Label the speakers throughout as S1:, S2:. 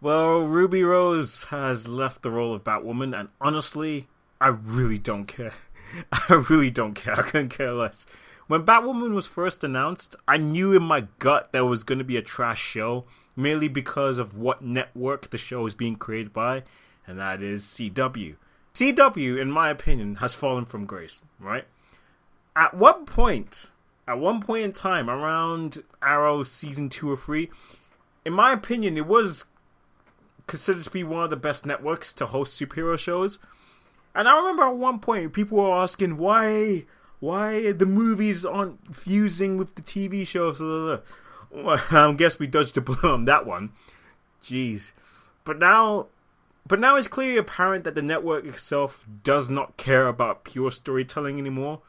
S1: Well, Ruby Rose has left the role of Batwoman, and honestly, I really don't care. I really don't care. I couldn't care less. When Batwoman was first announced, I knew in my gut there was going to be a trash show, merely because of what network the show is being created by, and that is CW. CW, in my opinion, has fallen from grace, right? At one point in time, around Arrow season 2 or 3, in my opinion, it was considered to be one of the best networks to host superhero shows. And I remember at one point, people were asking why the movies aren't fusing with the TV shows. Well, I guess we dodged a bullet on that one. Jeez. But now it's clearly apparent that the network itself does not care about pure storytelling anymore.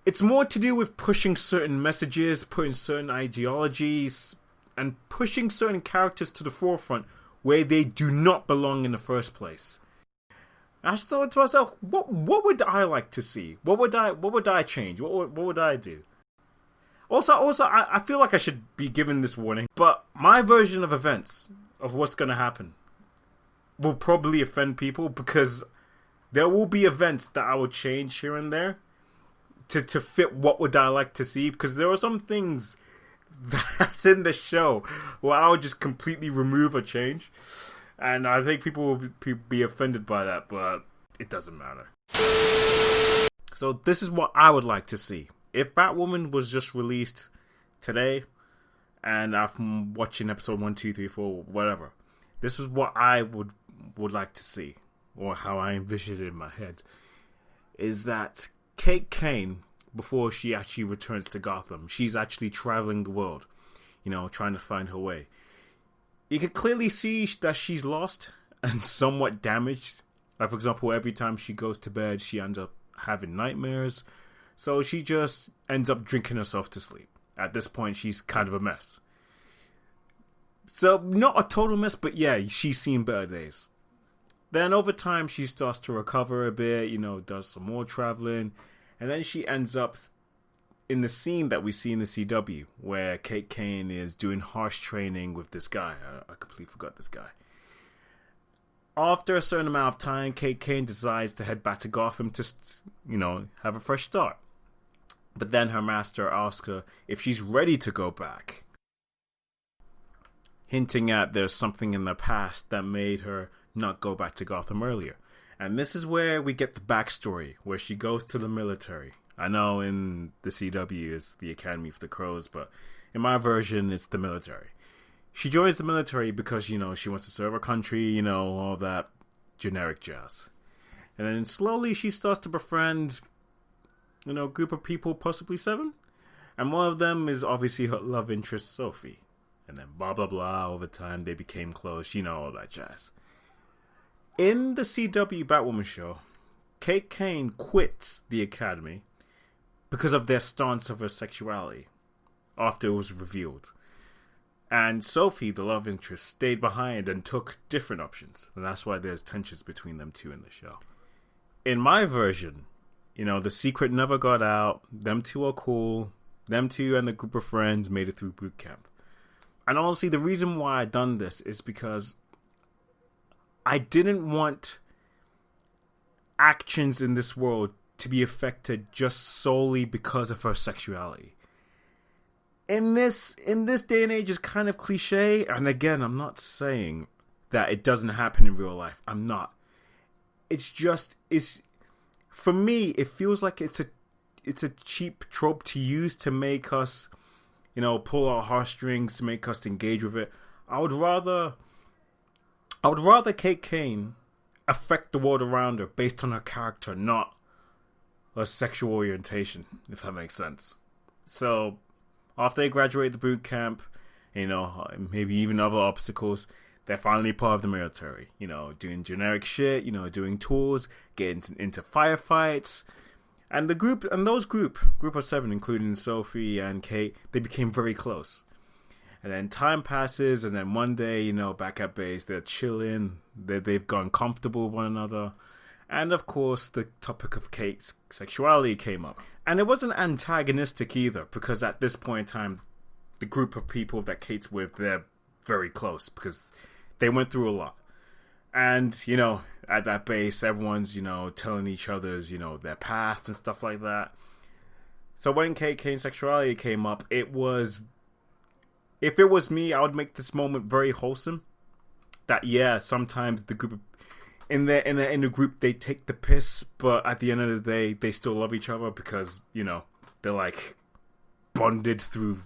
S1: It's more to do with pushing certain messages, putting certain ideologies, and pushing certain characters to the forefront where they do not belong in the first place. I just thought to myself, what would I like to see? What would I change? What would I do? Also, I feel like I should be given this warning, but my version of events, of what's going to happen, will probably offend people, because there will be events that I will change here and there to fit what would I like to see, because there are some things that's in the show where I would just completely remove or change. And I think people will be offended by that, but it doesn't matter. So this is what I would like to see. If Batwoman was just released today, and I'm watching episode 1, 2, 3, 4, whatever, this is what I would like to see, or how I envision it in my head, is that Kate Kane, before she actually returns to Gotham, she's actually traveling the world, trying to find her way. You can clearly see that she's lost and somewhat damaged. Like, for example, every time she goes to bed, she ends up having nightmares. So she just ends up drinking herself to sleep. At this point, she's kind of a mess. So, not a total mess, but yeah, she's seen better days. Then over time, she starts to recover a bit, does some more traveling. And then she ends up in the scene that we see in the CW, where Kate Kane is doing harsh training with this guy. I completely forgot this guy. After a certain amount of time, Kate Kane decides to head back to Gotham to, have a fresh start. But then her master asks her if she's ready to go back, hinting at there's something in the past that made her not go back to Gotham earlier. And this is where we get the backstory, where she goes to the military. I know in the CW it's the Academy for the Crows, but in my version it's the military. She joins the military because, she wants to serve her country, all that generic jazz. And then slowly she starts to befriend, a group of people, possibly 7. And one of them is obviously her love interest, Sophie. And then blah, blah, blah, over time they became close, all that jazz. In the CW Batwoman show, Kate Kane quits the Academy because of their stance of her sexuality after it was revealed. And Sophie, the love interest, stayed behind and took different options. And that's why there's tensions between them two in the show. In my version, the secret never got out. Them two are cool. Them two and the group of friends made it through boot camp. And honestly, the reason why I done this is because I didn't want actions in this world to be affected just solely because of her sexuality. In this day and age, it's kind of cliche, and again, I'm not saying that it doesn't happen in real life. I'm not. It's for me, it feels like it's a cheap trope to use to make us, pull our heartstrings, to make us engage with it. I would rather Kate Kane affect the world around her based on her character, not her sexual orientation, if that makes sense. So, after they graduate the boot camp, maybe even other obstacles, they're finally part of the military. Doing generic shit, doing tours, getting into firefights. And the group of 7, including Sophie and Kate, they became very close. And then time passes, and then one day, back at base, they're chilling, they've gone comfortable with one another. And of course, the topic of Kate's sexuality came up. And it wasn't antagonistic either, because at this point in time, the group of people that Kate's with, they're very close because they went through a lot. And, at that base, everyone's, telling each other's, their past and stuff like that. So when Kate Kane's sexuality came up, if it was me, I would make this moment very wholesome. That, yeah, sometimes the group, in the group, they take the piss, but at the end of the day, they still love each other because, they're like bonded through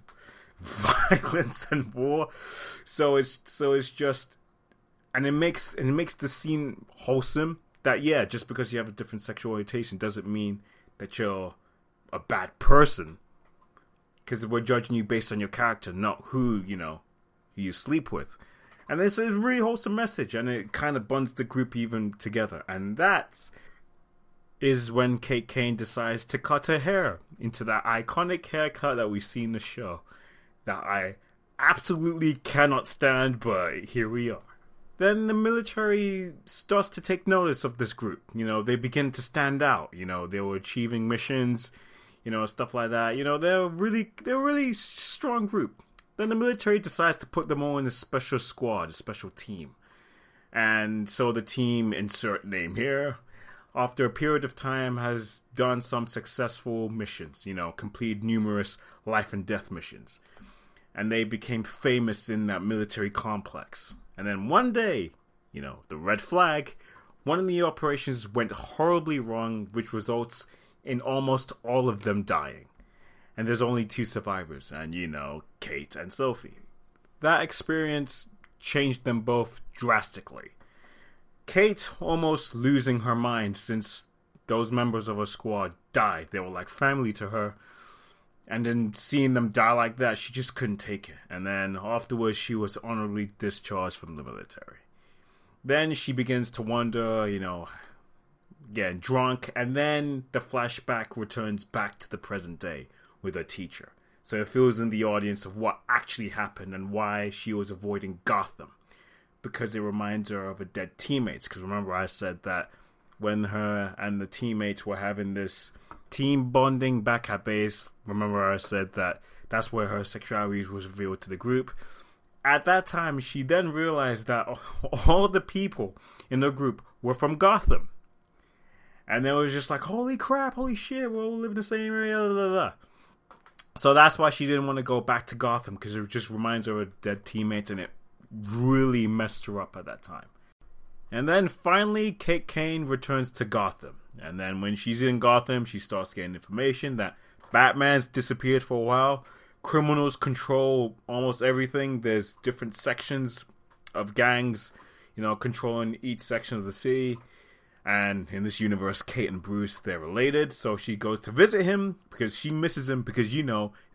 S1: violence and war. So it's just, and it makes the scene wholesome. That, yeah, just because you have a different sexual orientation doesn't mean that you're a bad person, because we're judging you based on your character, not who you sleep with. And it's a really wholesome message, and it kind of bonds the group even together. And that is when Kate Kane decides to cut her hair into that iconic haircut that we see in the show that I absolutely cannot stand, but here we are. Then the military starts to take notice of this group. They begin to stand out. They were achieving missions, stuff like that. They're a really strong group. Then the military decides to put them all in a special squad, a special team. And so the team, insert name here, after a period of time has done some successful missions, completed numerous life and death missions. And they became famous in that military complex. And then one day, the red flag, one of the operations went horribly wrong, which results in almost all of them dying. And there's only 2 survivors, and Kate and Sophie. That experience changed them both drastically. Kate almost losing her mind since those members of her squad died. They were like family to her. And then seeing them die like that, she just couldn't take it. And then afterwards, she was honorably discharged from the military. Then she begins to wonder, getting drunk. And then the flashback returns back to the present day with her teacher. So it fills in the audience of what actually happened and why she was avoiding Gotham. Because it reminds her of her dead teammates. Because remember, I said that when her and the teammates were having this team bonding back at base, remember I said that that's where her sexuality was revealed to the group. At that time, she then realized that all the people in the group were from Gotham. And it was just like, holy crap, holy shit, we all live in the same area, blah, blah, blah. So that's why she didn't want to go back to Gotham, because it just reminds her of dead teammates, and it really messed her up at that time. And then finally, Kate Kane returns to Gotham. And then when she's in Gotham, she starts getting information that Batman's disappeared for a while. Criminals control almost everything. There's different sections of gangs, controlling each section of the city. And in this universe, Kate and Bruce, they're related. So she goes to visit him because she misses him because,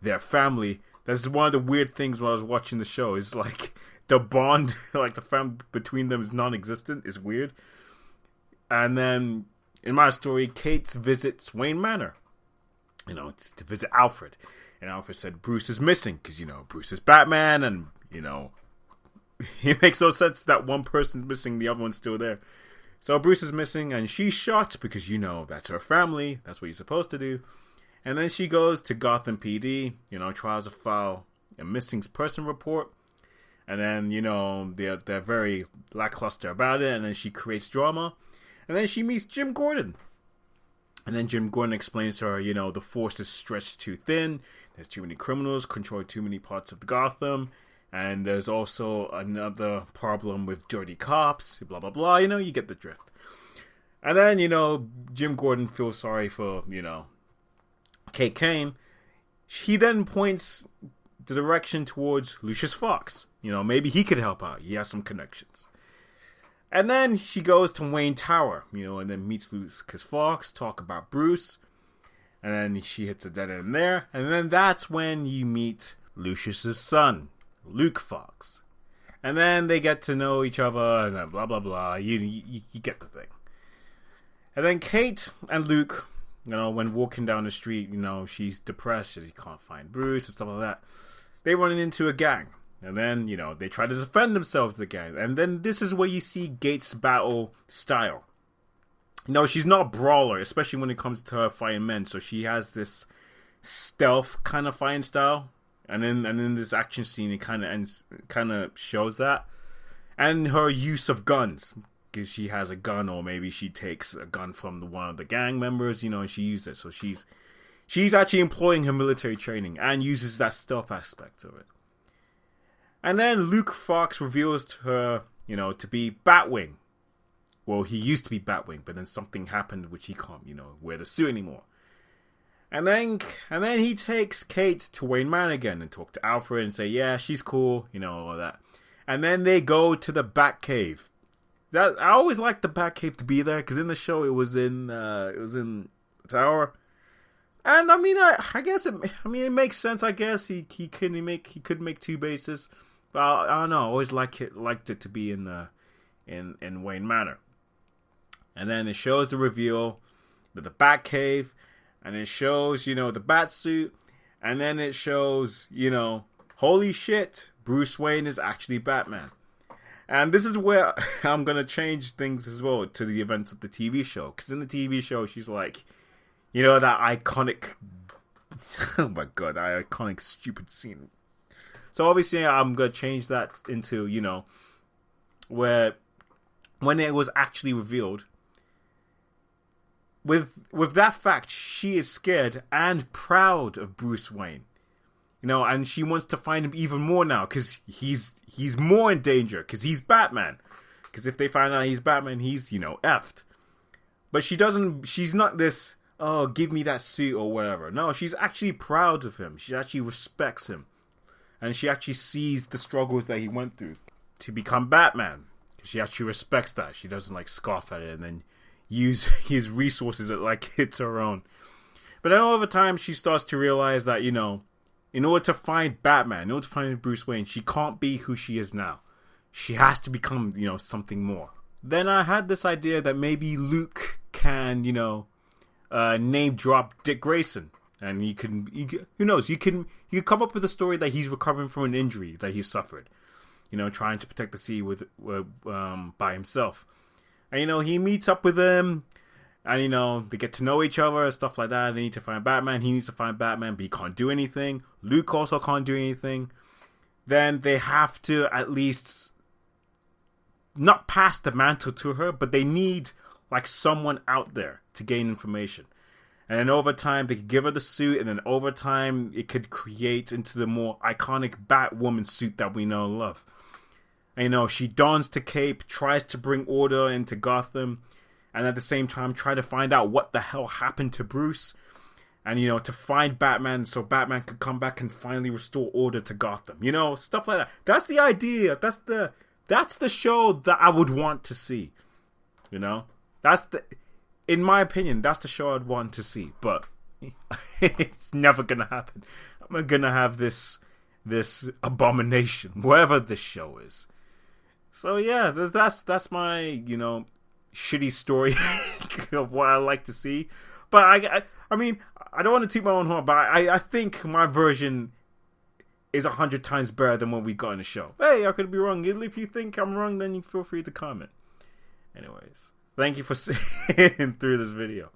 S1: they're family. That's one of the weird things when I was watching the show. Is like the bond, like the family between them is non-existent. It's weird. And then in my story, Kate visits Wayne Manor, to visit Alfred. And Alfred said Bruce is missing because, Bruce is Batman and, it makes no sense that one person's missing, the other one's still there. So Bruce is missing and she's shot because, that's her family. That's what you're supposed to do. And then she goes to Gotham PD, tries to file a missing person report. And then, they're very lackluster about it. And then she creates drama. And then she meets Jim Gordon. And then Jim Gordon explains to her, the force is stretched too thin. There's too many criminals, control too many parts of Gotham. And there's also another problem with dirty cops, blah, blah, blah. You get the drift. And then, Jim Gordon feels sorry for, Kate Kane. He then points the direction towards Lucius Fox. Maybe he could help out. He has some connections. And then she goes to Wayne Tower, and then meets Lucius Fox, talk about Bruce. And then she hits a dead end there. And then that's when you meet Lucius's son, Luke Fox. And then they get to know each other and then blah, blah, blah. You get the thing. And then Kate and Luke, when walking down the street, she's depressed. She can't find Bruce and stuff like that. They run into a gang. And then, they try to defend themselves, the gang. And then this is where you see Gate's battle style. She's not a brawler, especially when it comes to her fighting men. So she has this stealth kind of fighting style. And then this action scene, it kind of shows that, and her use of guns, because she has a gun, or maybe she takes a gun from one of the gang members, and she uses it. So she's actually employing her military training and uses that stealth aspect of it. And then Luke Fox reveals to her, to be Batwing. Well, he used to be Batwing, but then something happened which he can't, wear the suit anymore. And then he takes Kate to Wayne Manor again and talk to Alfred and say, yeah, she's cool, all that. And then they go to the Batcave. I always liked the Batcave to be there, because in the show it was in the tower. And I guess it makes sense. I guess he could make two bases. But I don't know. I always liked it to be in Wayne Manor. And then it shows the reveal of the Batcave. And it shows, the bat suit. And then it shows, holy shit, Bruce Wayne is actually Batman. And this is where I'm going to change things as well to the events of the TV show. Because in the TV show, she's like, that iconic, oh my god, that iconic stupid scene. So obviously I'm going to change that into, where when it was actually revealed, with that fact, she is scared and proud of Bruce Wayne, and she wants to find him even more now because he's more in danger because he's Batman. Because if they find out he's Batman, he's effed. But she's not this, oh, give me that suit or whatever. No, she's actually proud of him. She actually respects him, and she actually sees the struggles that he went through to become Batman. She actually respects that. She doesn't scoff at it and then use his resources like it's her own. But then over time, she starts to realize that, in order to find Batman, in order to find Bruce Wayne, she can't be who she is now. She has to become, something more. Then I had this idea that maybe Luke can, name drop Dick Grayson. And who knows, you can come up with a story that he's recovering from an injury that he suffered. Trying to protect the city by himself. And, he meets up with him, and, they get to know each other, stuff like that. They need to find Batman. He needs to find Batman, but he can't do anything. Luke also can't do anything. Then they have to at least not pass the mantle to her, but they need, someone out there to gain information. And then over time, they could give her the suit, and then over time, it could create into the more iconic Batwoman suit that we know and love. And, she dons the cape, tries to bring order into Gotham, and at the same time try to find out what the hell happened to Bruce, and, to find Batman so Batman could come back and finally restore order to Gotham. Stuff like that. That's the idea. That's the show that I would want to see. In my opinion, that's the show I'd want to see. But it's never going to happen. I'm going to have this abomination, wherever this show is. So yeah, that's my, shitty story of what I like to see. But I mean, I don't want to toot my own horn, but I think my version is 100 times better than what we got in the show. Hey, I could be wrong. If you think I'm wrong, then you feel free to comment. Anyways, thank you for sitting through this video.